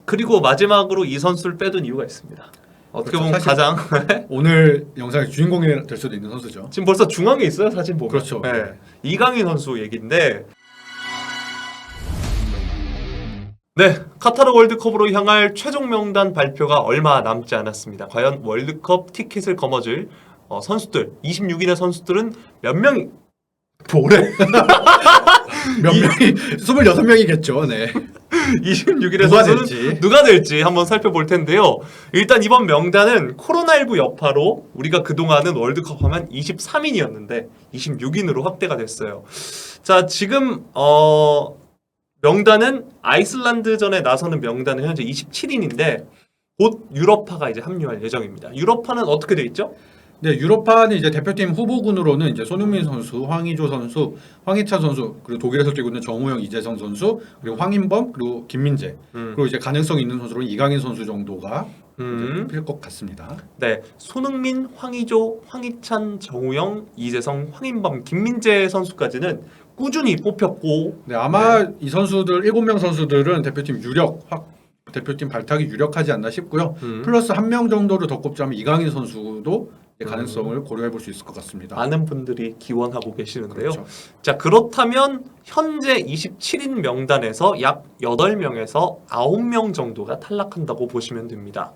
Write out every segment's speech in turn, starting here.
그리고 마지막으로 이 선수를 빼둔 이유가 있습니다. 어떻게 그렇죠. 보면 사실 가장 오늘 영상의 주인공이 될 수도 있는 선수죠. 지금 벌써 중앙에 있어요, 사진 보면. 그렇죠. 네. 이강인 선수 얘기인데, 네, 카타르 월드컵으로 향할 최종 명단 발표가 얼마 남지 않았습니다. 과연 월드컵 티켓을 거머쥘 선수들, 26인의 선수들은 몇 명이 뭐래? 몇 명이 26명이겠죠. 네. 26일의 누가 선수는 될지. 누가 될지 한번 살펴볼 텐데요. 일단 이번 명단은 코로나19 여파로 우리가 그동안은 월드컵 하면 23인이었는데 26인으로 확대가 됐어요. 자, 지금 명단은 아이슬란드전에 나서는 명단은 현재 27인인데 곧 유럽파가 이제 합류할 예정입니다. 유럽파는 어떻게 돼 있죠? 네, 유럽파는 이제 대표팀 후보군으로는 이제 손흥민 선수, 황의조 선수, 황희찬 선수, 그리고 독일에서 뛰고 있는 정우영, 이재성 선수, 그리고 황인범, 그리고 김민재, 그리고 이제 가능성 있는 선수로는 이강인 선수 정도가 필 것 같습니다. 네, 손흥민, 황의조, 황희찬, 정우영, 이재성, 황인범, 김민재 선수까지는 꾸준히 뽑혔고, 네, 아마 이 선수들 7명 선수들은 대표팀 대표팀 발탁이 유력하지 않나 싶고요. 플러스 한 명 정도를 더 꼽자면 이강인 선수도 가능성을 고려해 볼 수 있을 것 같습니다. 많은 분들이 기원하고 계시는데요. 그렇죠. 자, 그렇다면 현재 27인 명단에서 약 8명에서 9명 정도가 탈락한다고 보시면 됩니다.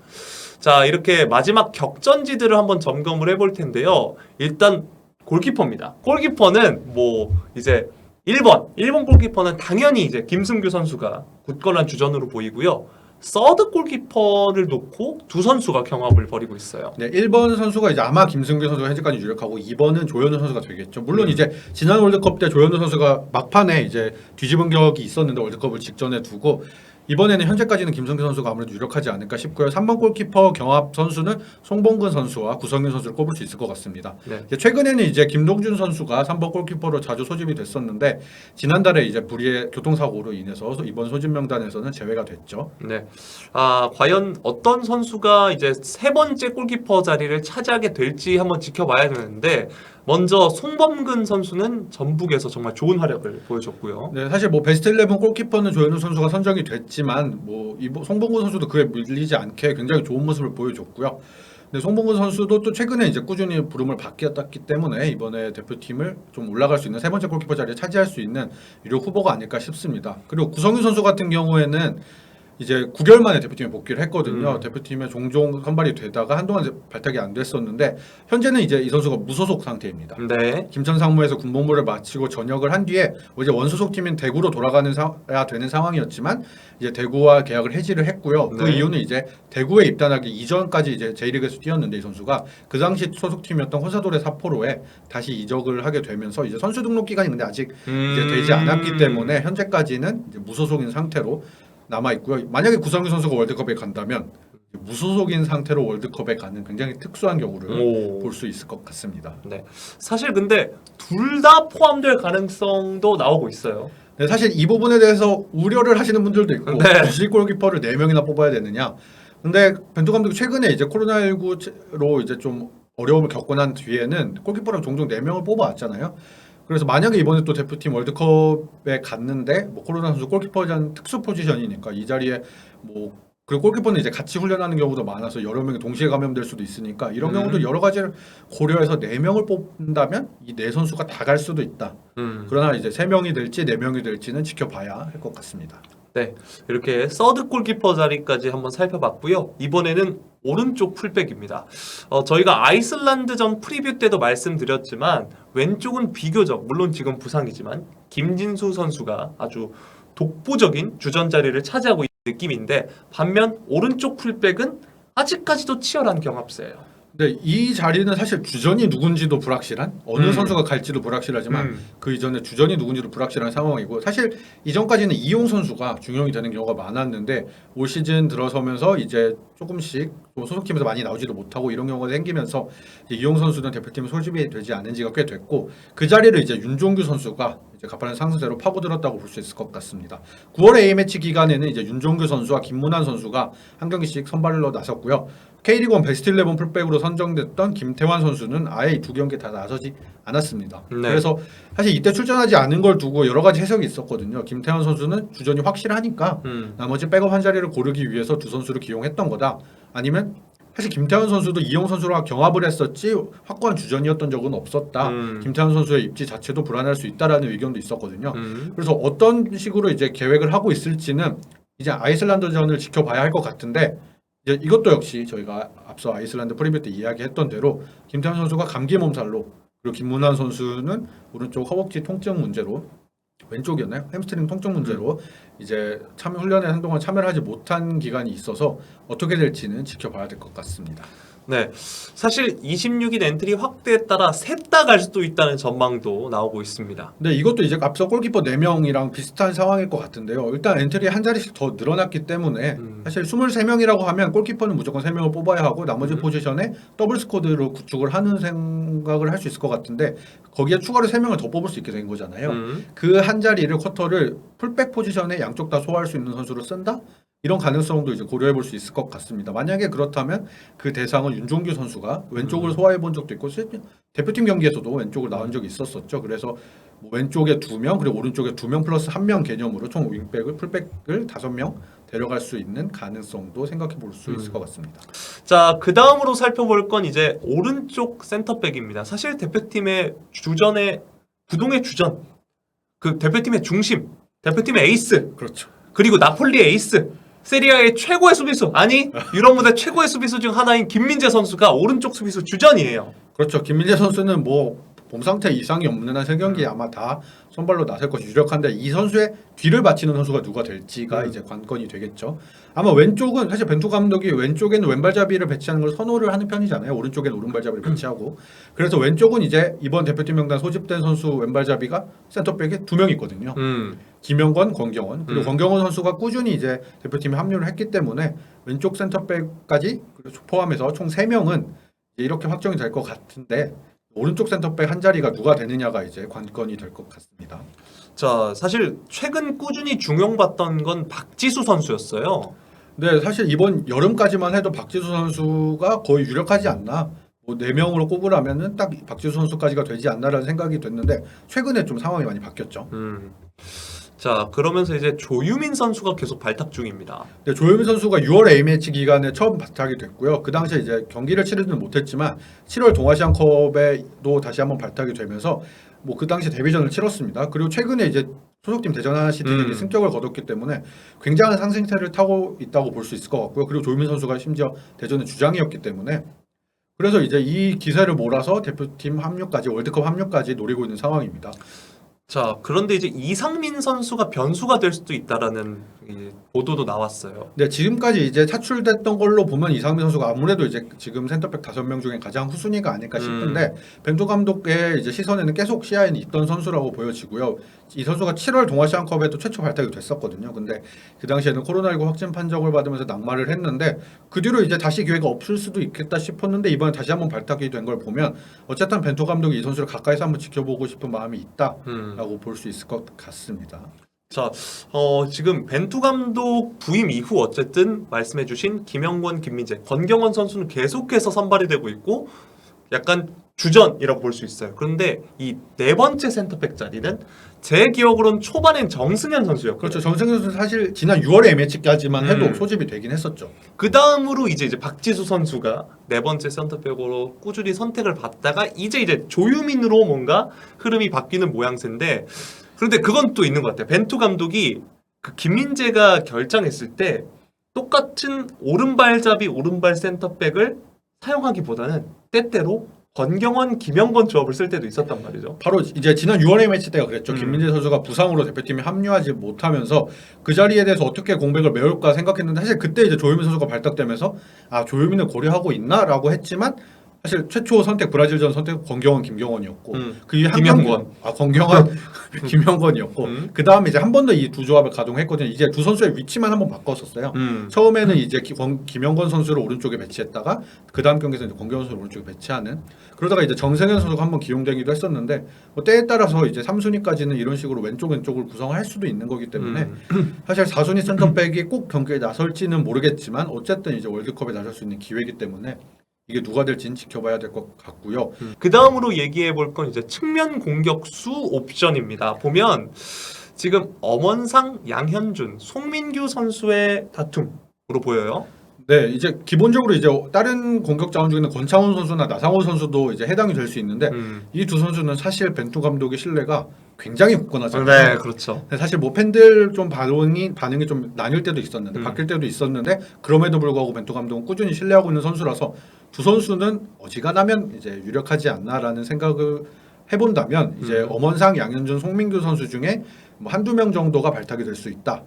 자, 이렇게 마지막 격전지들을 한번 점검을 해볼 텐데요. 일단 골키퍼입니다. 골키퍼는 뭐 이제 1번 골키퍼는 당연히 이제 김승규 선수가 굳건한 주전으로 보이고요. 서드 골키퍼를 놓고 두 선수가 경합을 벌이고 있어요. 네, 1번 선수가 이제 아마 김승규 선수가 현재까지 유력하고 2번은 조현우 선수가 되겠죠. 물론 이제 지난 월드컵 때 조현우 선수가 막판에 이제 뒤집은 격이 있었는데 월드컵을 직전에 두고 이번에는 현재까지는 김승규 선수가 아무래도 유력하지 않을까 싶고요. 3번 골키퍼 경합 선수는 송봉근 선수와 구성윤 선수를 꼽을 수 있을 것 같습니다. 네. 최근에는 이제 김동준 선수가 3번 골키퍼로 자주 소집이 됐었는데 지난달에 이제 불의의 교통사고로 인해서 이번 소집 명단에서는 제외가 됐죠. 네. 아, 과연 어떤 선수가 이제 세 번째 골키퍼 자리를 차지하게 될지 한번 지켜봐야 되는데 먼저 송범근 선수는 전북에서 정말 좋은 활약을 보여줬고요. 네, 사실 뭐 베스트 11 골키퍼는 조현우 선수가 선정이 됐지만 뭐 송봉근 선수도 그에 밀리지 않게 굉장히 좋은 모습을 보여줬고요. 근데 송봉근 선수도 또 최근에 이제 꾸준히 부름을 받았기 때문에 이번에 대표팀을 좀 올라갈 수 있는 세 번째 골키퍼 자리에 차지할 수 있는 유력 후보가 아닐까 싶습니다. 그리고 구성윤 선수 같은 경우에는 이제 9개월 만에 대표팀에 복귀를 했거든요. 대표팀에 종종 선발이 되다가 한동안 발탁이 안 됐었는데 현재는 이제 이 선수가 무소속 상태입니다. 네. 김천 상무에서 군복무를 마치고 전역을 한 뒤에 이제 원소속 팀인 대구로 돌아가야 되는 상황이었지만 이제 대구와 계약을 해지를 했고요. 그 네. 이유는 이제 대구에 입단하기 이전까지 이제 J리그에서 뛰었는데 이 선수가 그 당시 소속팀이었던 혼사돌의 사포로에 다시 이적을 하게 되면서 이제 선수 등록 기간이 근데 아직 이제 되지 않았기 때문에 현재까지는 이제 무소속인 상태로 남아 있고요. 만약에 구성윤 선수가 월드컵에 간다면 무소속인 상태로 월드컵에 가는 굉장히 특수한 경우를 볼 수 있을 것 같습니다. 네. 사실 근데 둘 다 포함될 가능성도 나오고 있어요. 네, 사실 이 부분에 대해서 우려를 하시는 분들도 있고 네. 굳이 골키퍼를 4명이나 뽑아야 되느냐. 근데 벤투 감독이 최근에 이제 코로나19로 이제 좀 어려움을 겪고 난 뒤에는 골키퍼랑 종종 4명을 뽑아왔잖아요. 그래서 만약에 이번에 또 대표팀 월드컵에 갔는데 뭐 코로나 선수 골키퍼에 대한 특수 포지션이니까 이 자리에 뭐 그리고 골키퍼는 이제 같이 훈련하는 경우도 많아서 여러 명이 동시에 감염될 수도 있으니까 이런 경우도 여러 가지를 고려해서 4명을 뽑는다면 이 4선수가 다 갈 수도 있다. 그러나 이제 3명이 될지 4명이 될지는 지켜봐야 할 것 같습니다. 네. 이렇게 서드 골키퍼 자리까지 한번 살펴봤고요. 이번에는 오른쪽 풀백입니다. 저희가 아이슬란드전 프리뷰 때도 말씀드렸지만 왼쪽은 비교적 물론 지금 부상이지만 김진수 선수가 아주 독보적인 주전 자리를 차지하고 있는 느낌인데 반면 오른쪽 풀백은 아직까지도 치열한 경합세예요. 근데 이 자리는 사실 주전이 누군지도 불확실한 어느 선수가 갈지도 불확실하지만 그 이전에 주전이 누군지도 불확실한 상황이고 사실 이전까지는 이용 선수가 중용이 되는 경우가 많았는데 올 시즌 들어서면서 이제 조금씩 또 소속팀에서 많이 나오지도 못하고 이런 경우가 생기면서 이제 이용 선수는 대표팀 소집이 되지 않은 지가 꽤 됐고 그 자리를 이제 윤종규 선수가 이제 가파른 상승세로 파고들었다고 볼 수 있을 것 같습니다. 9월 A매치 기간에는 이제 윤종규 선수와 김문환 선수가 한 경기씩 선발로 나섰고요. K리그 1 베스트 11 풀백으로 선정됐던 김태환 선수는 아예 두 경기 다 나서지 않았습니다. 네. 그래서 사실 이때 출전하지 않은 걸 두고 여러 가지 해석이 있었거든요. 김태환 선수는 주전이 확실하니까 나머지 백업 한 자리를 고르기 위해서 두 선수를 기용했던 거다. 아니면 사실 김태환 선수도 이용 선수랑 경합을 했었지 확고한 주전이었던 적은 없었다. 김태환 선수의 입지 자체도 불안할 수 있다라는 의견도 있었거든요. 그래서 어떤 식으로 이제 계획을 하고 있을지는 이제 아이슬란드전을 지켜봐야 할 것 같은데 이제 이것도 역시 저희가 앞서 아이슬란드 프리뷰 때 이야기했던 대로 김태환 선수가 감기 몸살로 그리고 김문환 선수는 오른쪽 허벅지 통증 문제로 왼쪽이었나요? 햄스트링 통증 문제로 이제 참여 훈련에 한동안 참여를 하지 못한 기간이 있어서 어떻게 될지는 지켜봐야 될 것 같습니다. 네, 사실 26인 엔트리 확대에 따라 셋 다 갈 수도 있다는 전망도 나오고 있습니다. 근데 이것도 이제 앞서 골키퍼 4명이랑 비슷한 상황일 것 같은데요. 일단 엔트리 한 자리씩 더 늘어났기 때문에 사실 23명이라고 하면 골키퍼는 무조건 3명을 뽑아야 하고 나머지 포지션에 더블 스쿼드로 구축을 하는 생각을 할 수 있을 것 같은데 거기에 추가로 3명을 더 뽑을 수 있게 된 거잖아요. 그 한 자리를 쿼터를 풀백 포지션에 양쪽 다 소화할 수 있는 선수로 쓴다? 이런 가능성도 이제 고려해 볼 수 있을 것 같습니다. 만약에 그렇다면 그 대상은 윤종규 선수가 왼쪽을 소화해 본 적도 있고 대표팀 경기에서도 왼쪽을 나온 적이 있었었죠. 그래서 뭐 왼쪽에 2명 그리고 오른쪽에 2명 플러스 1명 개념으로 총 윙백을 풀백을 5명 데려갈 수 있는 가능성도 생각해 볼 수 있을 것 같습니다. 자, 그 다음으로 살펴볼 건 이제 오른쪽 센터백입니다. 사실 대표팀의 주전의 부동의 주전, 그 대표팀의 중심, 대표팀의 에이스, 그렇죠. 그리고 나폴리의 에이스, 세리아의 최고의 수비수, 아니 유럽 무대 최고의 수비수 중 하나인 김민재 선수가 오른쪽 수비수 주전이에요. 그렇죠. 김민재 선수는 뭐 몸 상태 이상이 없는 한 세 경기 아마 다 선발로 나설 것이 유력한데 이 선수의 뒤를 받치는 선수가 누가 될지가 이제 관건이 되겠죠. 아마 왼쪽은 사실 벤투 감독이 왼쪽에는 왼발잡이를 배치하는 걸 선호를 하는 편이잖아요. 오른쪽에는 오른발잡이를 배치하고 그래서 왼쪽은 이제 이번 대표팀 명단 소집된 선수 왼발잡이가 센터백에 2명 있거든요. 김영권, 권경원 그리고 권경원 선수가 꾸준히 이제 대표팀에 합류를 했기 때문에 왼쪽 센터백까지 포함해서 총 3명은 이렇게 확정이 될 것 같은데 오른쪽 센터백 한 자리가 누가 되느냐가 이제 관건이 될 것 같습니다. 자, 사실 최근 꾸준히 중용받던 건 박지수 선수였어요. 네, 사실 이번 여름까지만 해도 박지수 선수가 거의 유력하지 않나. 뭐 4명으로 꼽으라면은 딱 박지수 선수까지가 되지 않나라는 생각이 됐는데 최근에 좀 상황이 많이 바뀌었죠. 자, 그러면서 이제 조유민 선수가 계속 발탁 중입니다. 네, 조효민 선수가 6월 A매치 기간에 처음 발탁이 됐고요. 그 당시에 이제 경기를 치르지는 못했지만 7월 동아시안컵에도 다시 한번 발탁이 되면서 뭐 그 당시 데뷔전을 치렀습니다. 그리고 최근에 이제 소속팀 대전 하나시티즌이 승격을 거뒀기 때문에 굉장한 상승세를 타고 있다고 볼 수 있을 것 같고요. 그리고 조유민 선수가 심지어 대전의 주장이었기 때문에 그래서 이제 이 기세를 몰아서 대표팀 합류까지 월드컵 합류까지 노리고 있는 상황입니다. 자, 그런데 이제 이상민 선수가 변수가 될 수도 있다라는 보도도 나왔어요. 네, 지금까지 이제 차출됐던 걸로 보면 이상민 선수가 아무래도 이제 지금 센터백 5명 중에 가장 후순위가 아닐까 싶은데 벤투 감독의 이제 시선에는 계속 시야에는 있던 선수라고 보여지고요. 이 선수가 7월 동아시안컵에도 최초 발탁이 됐었거든요. 근데 그 당시에는 코로나19 확진 판정을 받으면서 낙마를 했는데 그 뒤로 이제 다시 기회가 없을 수도 있겠다 싶었는데 이번에 다시 한번 발탁이 된 걸 보면 어쨌든 벤투 감독이 이 선수를 가까이서 한번 지켜보고 싶은 마음이 있다라고 볼 수 있을 것 같습니다. 자, 지금 벤투 감독 부임 이후 어쨌든 말씀해주신 김영권, 김민재, 권경원 선수는 계속해서 선발이 되고 있고 약간 주전이라고 볼 수 있어요. 그런데 이 4번째 센터백 자리는 제 기억으로는 초반엔 정승현 선수였거든요. 그렇죠. 정승현 선수 사실 지난 6월에 M매치까지만 해도 소집이 되긴 했었죠. 그 다음으로 이제 박지수 선수가 4번째 센터백으로 꾸준히 선택을 받다가 이제 조유민으로 뭔가 흐름이 바뀌는 모양새인데 그런데 그건 또 있는 것 같아요. 벤투 감독이 그 김민재가 결정했을 때 똑같은 오른발잡이 오른발 센터백을 사용하기보다는 때때로 권경원, 김영권 조합을 쓸 때도 있었단 말이죠. 바로 이제 지난 6월의 매치 때가 그랬죠. 김민재 선수가 부상으로 대표팀에 합류하지 못하면서 그 자리에 대해서 어떻게 공백을 메울까 생각했는데 사실 그때 이제 조유민 선수가 발탁되면서 아 조유민을 고려하고 있나라고 했지만 사실 최초 선택 브라질전 선택 권경원, 김경원이었고 그 이후에 김영권. 권경원, 김영권이었고 그 다음에 이제 한 번 더 이 두 조합을 가동했거든요. 이제 두 선수의 위치만 한번 바꿨었어요. 처음에는 이제 김영권 선수를 오른쪽에 배치했다가 그 다음 경기에서 이제 권경원 선수를 오른쪽에 배치하는 그러다가 이제 정승현 선수가 한번 기용되기도 했었는데 뭐 때에 따라서 이제 3순위까지는 이런 식으로 왼쪽을 구성할 수도 있는 거기 때문에 사실 4순위 센터백이 꼭 경기에 나설지는 모르겠지만 어쨌든 이제 월드컵에 나설 수 있는 기회이기 때문에 이게 누가 될지는 지켜봐야 될 것 같고요. 그 다음으로 얘기해 볼 건 이제 측면 공격수 옵션입니다. 보면 지금 엄원상, 양현준, 송민규 선수의 다툼으로 보여요. 네, 이제 기본적으로 이제 다른 공격 자원 중에는 권창훈 선수나 나상호 선수도 이제 해당이 될 수 있는데 이 두 선수는 사실 벤투 감독의 신뢰가 굉장히 굳건하잖아요. 네, 그렇죠. 근데 사실 뭐 팬들 좀 반응이 좀 나뉠 때도 있었는데 바뀔 때도 있었는데 그럼에도 불구하고 벤투 감독은 꾸준히 신뢰하고 있는 선수라서 두 선수는 어지간하면 이제 유력하지 않나라는 생각을 해본다면 이제 엄원상, 양현준, 송민규 선수 중에 뭐 한두 명 정도가 발탁이 될 수 있다.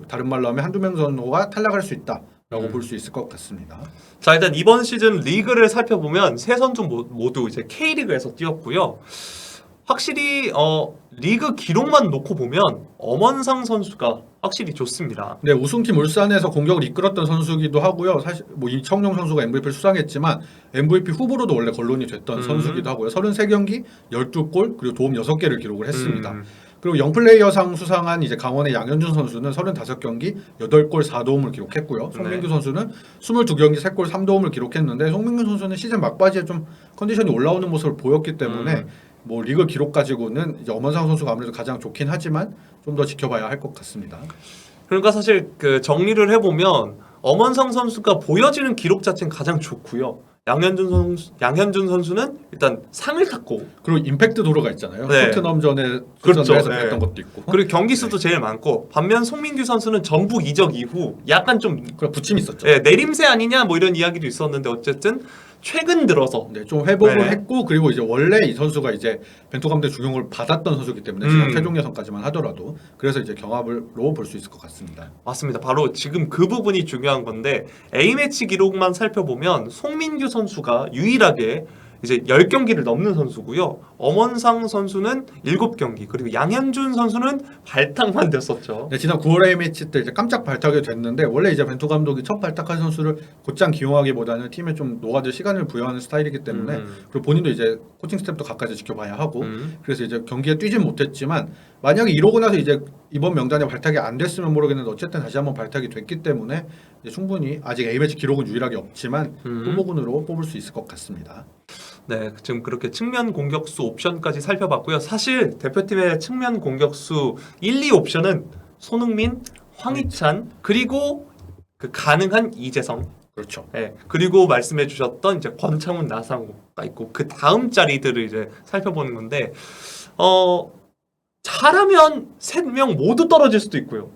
다른 말로 하면 한두 명 정도가 탈락할 수 있다라고 볼 수 있을 것 같습니다. 자, 일단 이번 시즌 리그를 살펴보면 세 선수 모두 이제 K리그에서 뛰었고요. 확실히 리그 기록만 놓고 보면 엄원상 선수가 확실히 좋습니다. 네, 우승팀 울산에서 공격을 이끌었던 선수기도 하고요. 사실 뭐 이청용 선수가 MVP를 수상했지만 MVP 후보로도 원래 거론이 됐던 선수기도 하고요. 33경기 12골 그리고 도움 6개를 기록을 했습니다. 그리고 영플레이어상 수상한 이제 강원의 양현준 선수는 35경기 8골 4도움을 기록했고요. 송민규 선수는 22경기 3골 3도움을 기록했는데 송민규 선수는 시즌 막바지에 좀 컨디션이 올라오는 모습을 보였기 때문에 뭐 리그 기록 가지고는 이제 엄원상 선수가 아무래도 가장 좋긴 하지만 좀 더 지켜봐야 할 것 같습니다. 그러니까 사실 그 정리를 해보면 엄원상 선수가 보여지는 기록 자체는 가장 좋고요. 양현준 선수는 일단 상을 탔고 그리고 임팩트 도로가 있잖아요. 네. 토트넘전에 그렇죠. 출전해서 네. 했던 것도 있고. 그리고 경기 수도 제일 많고 반면 송민규 선수는 전북 이적 이후 약간 좀 그런 부침이 있었죠. 내림세 아니냐 뭐 이런 이야기도 있었는데 어쨌든 최근 들어서 네, 좀 회복을 네. 했고 그리고 이제 원래 이 선수가 이제 벤투 감독의 중용을 받았던 선수이기 때문에 지금 최종 예선까지만 하더라도 그래서 이제 경합으로 볼 수 있을 것 같습니다. 맞습니다. 바로 지금 그 부분이 중요한 건데 A매치 기록만 살펴보면 송민규 선수가 유일하게 이제 10경기를 넘는 선수고요. 엄원상 선수는 7경기 그리고 양현준 선수는 발탁만 됐었죠. 네, 지난 9월 A매치 때 이제 깜짝 발탁이 됐는데 원래 이제 벤투 감독이 첫 발탁한 선수를 곧장 기용하기보다는 팀에 좀 녹아들 시간을 부여하는 스타일이기 때문에 그리고 본인도 이제 코칭 스텝도 가까이 지켜봐야 하고 그래서 이제 경기에 뛰진 못했지만 만약에 이러고 나서 이제 이번 명단에 발탁이 안 됐으면 모르겠는데 어쨌든 다시 한번 발탁이 됐기 때문에 이제 충분히 아직 A매치 기록은 유일하게 없지만 후보군으로 뽑을 수 있을 것 같습니다. 네, 지금 그렇게 측면 공격수 옵션까지 살펴봤고요. 사실 대표팀의 측면 공격수 1, 2 옵션은 손흥민, 황희찬 그리고 그 가능한 이재성. 그렇죠. 네, 그리고 말씀해 주셨던 이제 권창훈, 나상호가 있고 그 다음 자리들을 이제 살펴보는 건데 잘하면 3명 모두 떨어질 수도 있고요.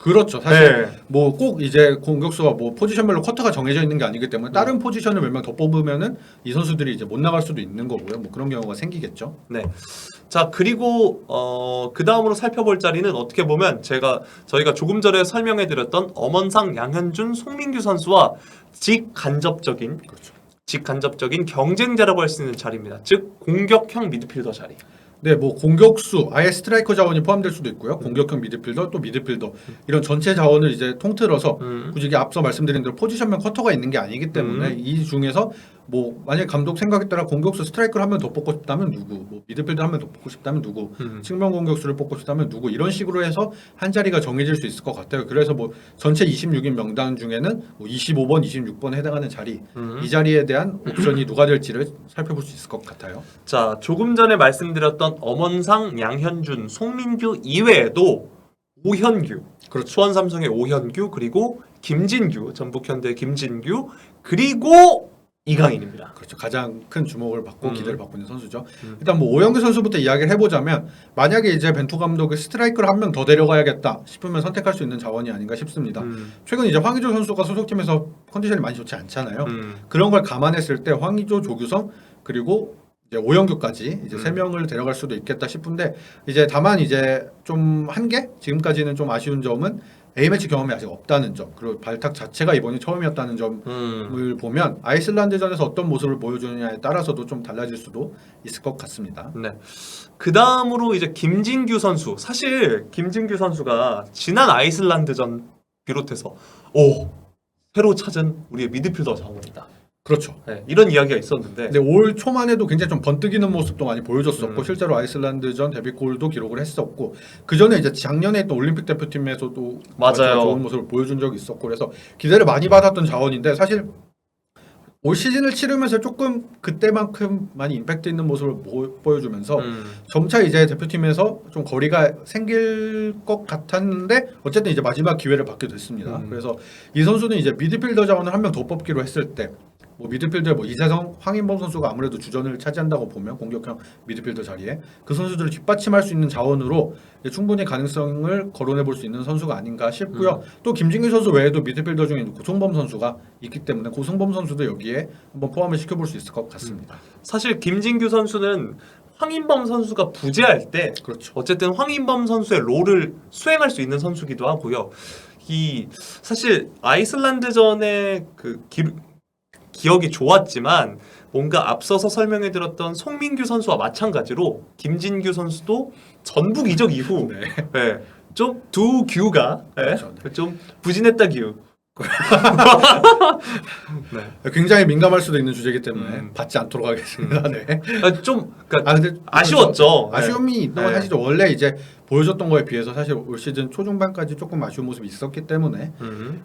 그렇죠. 사실 네. 뭐 꼭 이제 공격수가 뭐 포지션별로 쿼터가 정해져 있는 게 아니기 때문에 다른 포지션을 몇 명 더 뽑으면은 이 선수들이 이제 못 나갈 수도 있는 거고요. 뭐 그런 경우가 생기겠죠. 네. 자, 그리고 그 다음으로 살펴볼 자리는 어떻게 보면 저희가 조금 전에 설명해 드렸던 엄원상, 양현준, 송민규 선수와 직간접적인 경쟁자라고 할 수 있는 자리입니다. 즉 공격형 미드필더 자리. 네, 뭐 공격수 아예 스트라이커 자원이 포함될 수도 있고요. 공격형 미드필더 또 미드필더 이런 전체 자원을 이제 통틀어서 굳이 이게 앞서 말씀드린 대로 포지션명 쿼터가 있는 게 아니기 때문에 이 중에서 뭐 만약 감독 생각에 따라 공격수 스트라이커를 한 명 더 뽑고 싶다면 누구, 뭐 미드필더 한 명 더 뽑고 싶다면 누구, 측면 공격수를 뽑고 싶다면 누구 이런 식으로 해서 한 자리가 정해질 수 있을 것 같아요. 그래서 뭐 전체 26인 명단 중에는 뭐 25번, 26번에 해당하는 자리 이 자리에 대한 옵션이 누가 될지를 살펴볼 수 있을 것 같아요. 자, 조금 전에 말씀드렸던 엄원상, 양현준, 송민규 이외에도 오현규, 그렇죠. 수원 삼성의 오현규 그리고 김진규, 전북현대 김진규 그리고 이강인입니다. 그렇죠. 가장 큰 주목을 받고 기대를 받고 있는 선수죠. 일단 뭐 오영규 선수부터 이야기를 해보자면 만약에 이제 벤투 감독이 스트라이커를 한 명 더 데려가야겠다 싶으면 선택할 수 있는 자원이 아닌가 싶습니다. 최근 이제 황의조 선수가 소속팀에서 컨디션이 많이 좋지 않잖아요. 그런 걸 감안했을 때 황의조, 조규성 그리고 이제 오영규까지 이제 3명을 데려갈 수도 있겠다 싶은데 이제 다만 이제 좀 한계 지금까지는 좀 아쉬운 점은 A매치 경험이 아직 없다는 점, 그리고 발탁 자체가 이번이 처음이었다는 점을 보면 아이슬란드전에서 어떤 모습을 보여주느냐에 따라서도 좀 달라질 수도 있을 것 같습니다. 네. 그 다음으로 이제 김진규 선수. 사실 김진규 선수가 지난 아이슬란드전 비롯해서 새로 찾은 우리의 미드필더 자원이다. 그렇죠. 네, 이런 이야기가 있었는데 근데 올 초만 해도 굉장히 좀 번뜩이는 모습도 많이 보여줬었고 실제로 아이슬란드전 데뷔골도 기록을 했었고 그 전에 이제 작년에 했던 올림픽 대표팀에서도 맞아요. 좋은 모습을 보여준 적이 있었고 그래서 기대를 많이 받았던 자원인데 사실 올 시즌을 치르면서 조금 그때만큼 많이 임팩트 있는 모습을 보여주면서 점차 이제 대표팀에서 좀 거리가 생길 것 같았는데 어쨌든 이제 마지막 기회를 받게 됐습니다. 그래서 이 선수는 이제 미드필더 자원을 한 명 더 뽑기로 했을 때 뭐 미드필더에 뭐 이재성, 황인범 선수가 아무래도 주전을 차지한다고 보면 공격형 미드필더 자리에 그 선수들을 뒷받침할 수 있는 자원으로 충분히 가능성을 거론해 볼 수 있는 선수가 아닌가 싶고요. 또 김진규 선수 외에도 미드필더 중에 고승범 선수가 있기 때문에 고승범 선수도 여기에 한번 포함을 시켜볼 수 있을 것 같습니다. 사실 김진규 선수는 황인범 선수가 부재할 때 그렇죠. 어쨌든 황인범 선수의 롤을 수행할 수 있는 선수기도 하고요. 이 사실 아이슬란드전의 그 기억이 좋았지만 뭔가 앞서서 설명해드렸던 송민규 선수와 마찬가지로 김진규 선수도 전북 이적 이후 네, 좀 두 규가 그렇죠. 좀 부진했다 규. 네. 굉장히 민감할 수도 있는 주제이기 때문에 받지 않도록 하겠습니다. 네. 좀 그러니까 근데 아쉬웠죠. 아쉬움이 있는 건 사실죠. 원래 이제 보여줬던 거에 비해서 사실 올 시즌 초중반까지 조금 아쉬운 모습이 있었기 때문에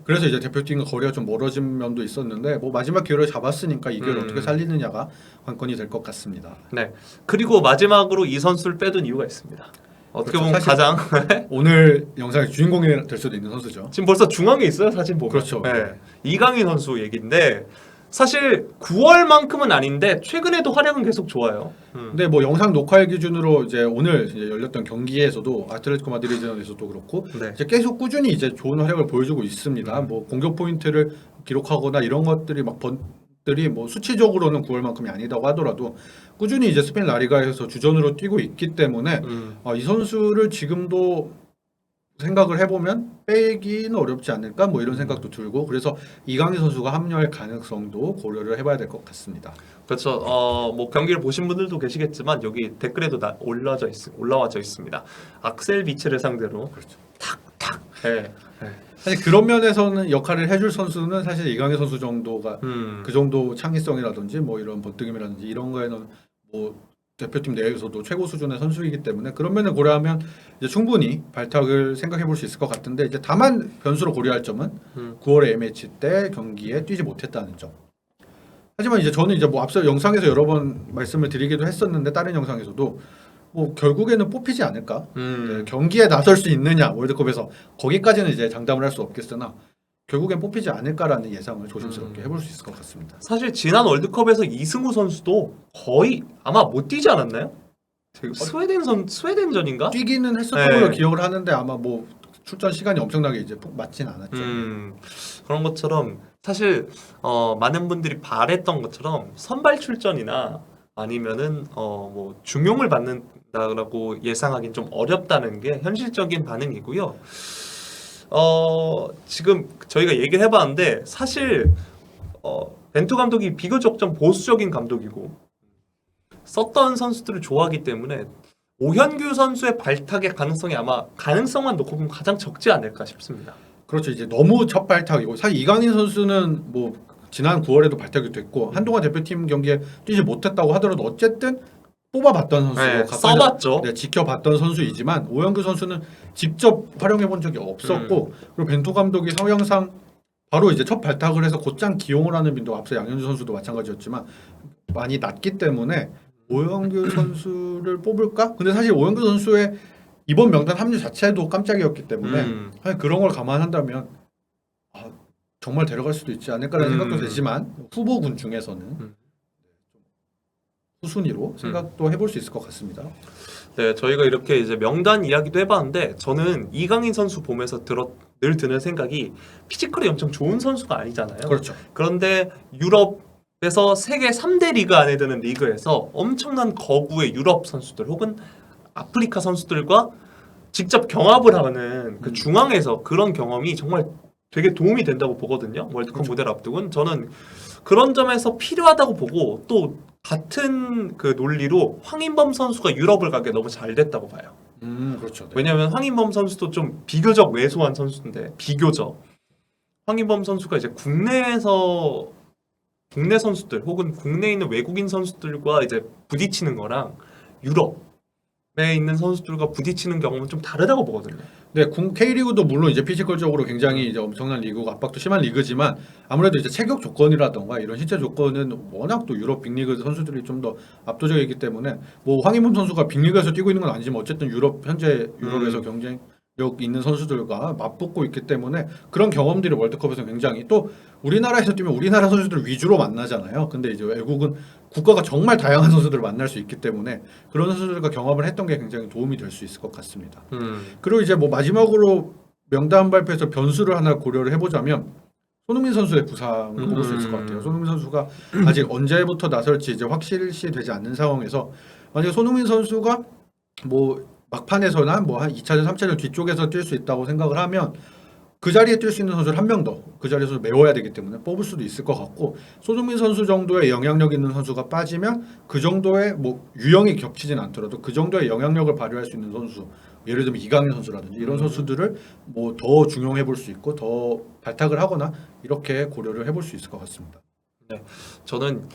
그래서 이제 대표팀과 거리가 좀 멀어진 면도 있었는데 뭐 마지막 기회를 잡았으니까 이 기회를 어떻게 살리느냐가 관건이 될 것 같습니다. 네. 그리고 마지막으로 이 선수를 빼둔 이유가 있습니다. 어떻게 그렇죠. 보면 가장 오늘 영상의 주인공이 될 수도 있는 선수죠. 지금 벌써 중앙에 있어요 사진 보면. 그렇죠. 네. 이강인 선수 얘기인데 사실 9월만큼은 아닌데 최근에도 활약은 계속 좋아요. 근데 뭐 영상 녹화일 기준으로 이제 오늘 이제 열렸던 경기에서도 아틀레티코 마드리드전에서도 그렇고 네. 이제 계속 꾸준히 이제 좋은 활약을 보여주고 있습니다. 뭐 공격 포인트를 기록하거나 이런 것들이 막 들이 뭐 수치적으로는 9월만큼이 아니다고 하더라도 꾸준히 이제 스페인 라리가에서 주전으로 뛰고 있기 때문에 이 선수를 지금도 생각을 해보면 빼기는 어렵지 않을까 뭐 이런 생각도 들고 그래서 이강인 선수가 합류할 가능성도 고려를 해봐야 될 것 같습니다. 그렇죠. 뭐 경기를 보신 분들도 계시겠지만 여기 댓글에도 올라와져 있습니다. 악셀 비치를 상대로 그렇죠. 탁탁. 네. 사실 그런 면에서는 역할을 해줄 선수는 사실 이강인 선수 정도가 그 정도 창의성이라든지 뭐 이런 번뜩임이라든지 이런 거에는 뭐 대표팀 내에서도 최고 수준의 선수이기 때문에 그런 면을 고려하면 이제 충분히 발탁을 생각해 볼 수 있을 것 같은데 이제 다만 변수로 고려할 점은 9월의 A매치 때 경기에 뛰지 못했다는 점. 하지만 이제 저는 이제 뭐 앞서 영상에서 여러 번 말씀을 드리기도 했었는데 다른 영상에서도 뭐 결국에는 뽑히지 않을까? 네, 경기에 나설 수 있느냐 월드컵에서 거기까지는 이제 장담을 할 수 없겠으나 결국엔 뽑히지 않을까라는 예상을 조심스럽게 해볼 수 있을 것 같습니다. 사실 지난 월드컵에서 이승우 선수도 거의 아마 못 뛰지 않았나요? 스웨덴전인가? 뛰기는 했었던 걸로 기억을 하는데 아마 뭐 출전 시간이 엄청나게 이제 맞진 않았죠. 그런 것처럼 사실 많은 분들이 바랬던 것처럼 선발 출전이나 아니면은 뭐 중용을 받는다라고 예상하기는 좀 어렵다는 게 현실적인 반응이고요. 지금 저희가 얘기를 해봤는데 사실 벤투 감독이 비교적 좀 보수적인 감독이고 썼던 선수들을 좋아하기 때문에 오현규 선수의 발탁의 가능성이 아마 가능성만 놓고 보면 가장 적지 않을까 싶습니다. 그렇죠. 이제 너무 첫 발탁이고 사실 이강인 선수는 뭐 지난 9월에도 발탁이 됐고 한동안 대표팀 경기에 뛰지 못했다고 하더라도 어쨌든 뽑아봤던 선수고 써봤죠. 네, 지켜봤던 선수이지만 오영규 선수는 직접 활용해본 적이 없었고 그리고 벤투 감독이 성향상 바로 이제 첫 발탁을 해서 곧장 기용을 하는 빈도가 앞서 양현주 선수도 마찬가지였지만 많이 낮기 때문에 오영규 선수를 뽑을까? 근데 사실 오영규 선수의 이번 명단 합류 자체도 깜짝이었기 때문에 그런 걸 감안한다면 정말 데려갈 수도 있지 않을까라는 생각도 되지만 후보군 중에서는 후순위로 생각도 해볼 수 있을 것 같습니다. 네, 저희가 이렇게 이제 명단 이야기도 해봤는데 저는 이강인 선수 보면서 늘 드는 생각이 피지컬이 엄청 좋은 선수가 아니잖아요. 그렇죠. 그런데 유럽에서 세계 3대 리그 안에 드는 리그에서 엄청난 거구의 유럽 선수들 혹은 아프리카 선수들과 직접 경합을 하는 그 중앙에서 그런 경험이 정말 되게 도움이 된다고 보거든요. 월드컵 그렇죠. 무대를 앞두고는 저는 그런 점에서 필요하다고 보고 또 같은 그 논리로 황인범 선수가 유럽을 가게 너무 잘 됐다고 봐요. 그렇죠. 네. 왜냐하면 황인범 선수도 좀 비교적 왜소한 선수인데 비교적 황인범 선수가 이제 국내에서 국내 선수들 혹은 국내에 있는 외국인 선수들과 이제 부딪히는 거랑 유럽에 있는 선수들과 부딪히는 경험은 좀 다르다고 보거든요. 네, K리그도 물론 이제 피지컬적으로 굉장히 이제 엄청난 리그고 압박도 심한 리그지만 아무래도 이제 체격 조건이라던가 이런 신체 조건은 워낙 또 유럽 빅리그 선수들이 좀 더 압도적이기 때문에 뭐 황희문 선수가 빅리그에서 뛰고 있는 건 아니지만 어쨌든 현재 유럽에서 경쟁력 있는 선수들과 맞붙고 있기 때문에 그런 경험들이 월드컵에서 굉장히 또 우리나라에서 뛰면 우리나라 선수들 위주로 만나잖아요. 근데 이제 외국은 국가가 정말 다양한 선수들을 만날 수 있기 때문에 그런 선수들과 경험을 했던 게 굉장히 도움이 될 수 있을 것 같습니다. 그리고 이제 뭐 마지막으로 명단 발표에서 변수를 하나 고려를 해보자면 손흥민 선수의 부상을 꼽을 수 있을 것 같아요. 손흥민 선수가 아직 언제부터 나설지 이제 확실시되지 않는 상황에서 만약에 손흥민 선수가 뭐 막판에서나 뭐 한 2차전, 3차전 뒤쪽에서 뛸 수 있다고 생각을 하면 그 자리에 뛸 수 있는 선수를 한 명 더 그 자리에서 메워야 되기 때문에 뽑을 수도 있을 것 같고 손흥민 선수 정도의 영향력 있는 선수가 빠지면 그 정도의 뭐 유형이 겹치진 않더라도 그 정도의 영향력을 발휘할 수 있는 선수 예를 들면 이강인 선수라든지 이런 선수들을 뭐 더 중용해 볼 수 있고 더 발탁을 하거나 이렇게 고려를 해볼 수 있을 것 같습니다. 저는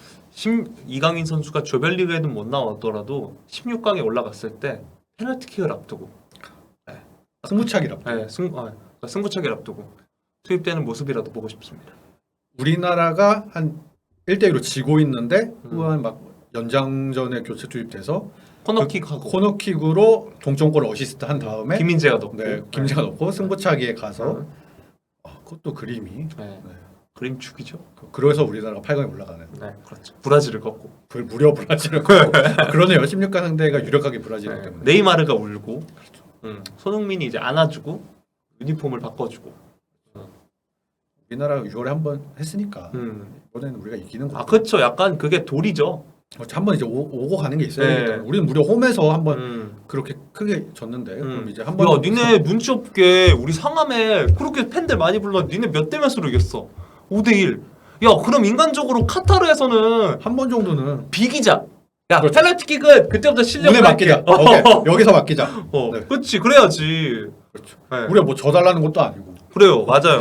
이강인 선수가 조별리그에는 못 나왔더라도 16강에 올라갔을 때 페널티킥을 앞두고 승부차기라. 승부차기를 앞두고 투입되는 모습이라도 보고 싶습니다. 우리나라가 한 1대1로 지고 있는데 후반 막 연장전에 교체 투입돼서 코너킥하고 코너킥으로 동점골 어시스트 한 다음에 김민재가 넣고 김재가 넣고 승부차기에 가서 그것도 그림이 네. 그림축이죠. 그래서 우리나라가 8강에 올라가는. 네, 그렇죠. 브라질을 꺾고 무려 브라질을 꺾고 그러네요. 16강 상대가 유력하게 브라질이기 때문에. 네이마르가 울고 손흥민이 이제 안아주고 유니폼을 바꿔주고. 우리나라가 6월에 한번 했으니까 이번에는 우리가 이기는 거. 그렇죠. 약간 그게 돌이죠. 한번 이제 오고 가는 게 있어야 네. 되기 때문에 우리는 무려 홈에서 한번 그렇게 크게 졌는데 그럼 이제 한번 야, 니네 눈치 없게 우리 상암에 그렇게 팬들 많이 불러. 니네 몇 대 몇으로 이겼어? 5대1. 야, 그럼 인간적으로 카타르에서는 한 번 정도는 비기자. 야, 그렇죠. 페널티킥은 그때부터 실력을 눈에 맡기자. 오케이. 여기서 맡기자. 네. 그렇지. 그래야지. 그렇죠. 네. 우리가 뭐 져달라는 것도 아니고 그래요. 맞아요.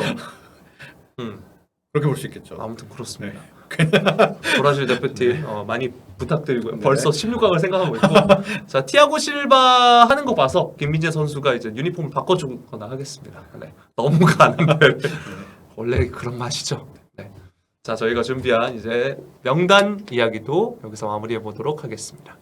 그렇게 볼 수 있겠죠. 아무튼 그렇습니다. 브라질 대표팀 많이 부탁드리고요. 네. 벌써 16강을 생각하고 있고. 자, 티아고 실바 하는 거 봐서 김민재 선수가 이제 유니폼을 바꿔주거나 하겠습니다. 네. 너무 가는데 원래 그런 맛이죠. 네. 자, 저희가 준비한 이제 명단 이야기도 여기서 마무리해 보도록 하겠습니다.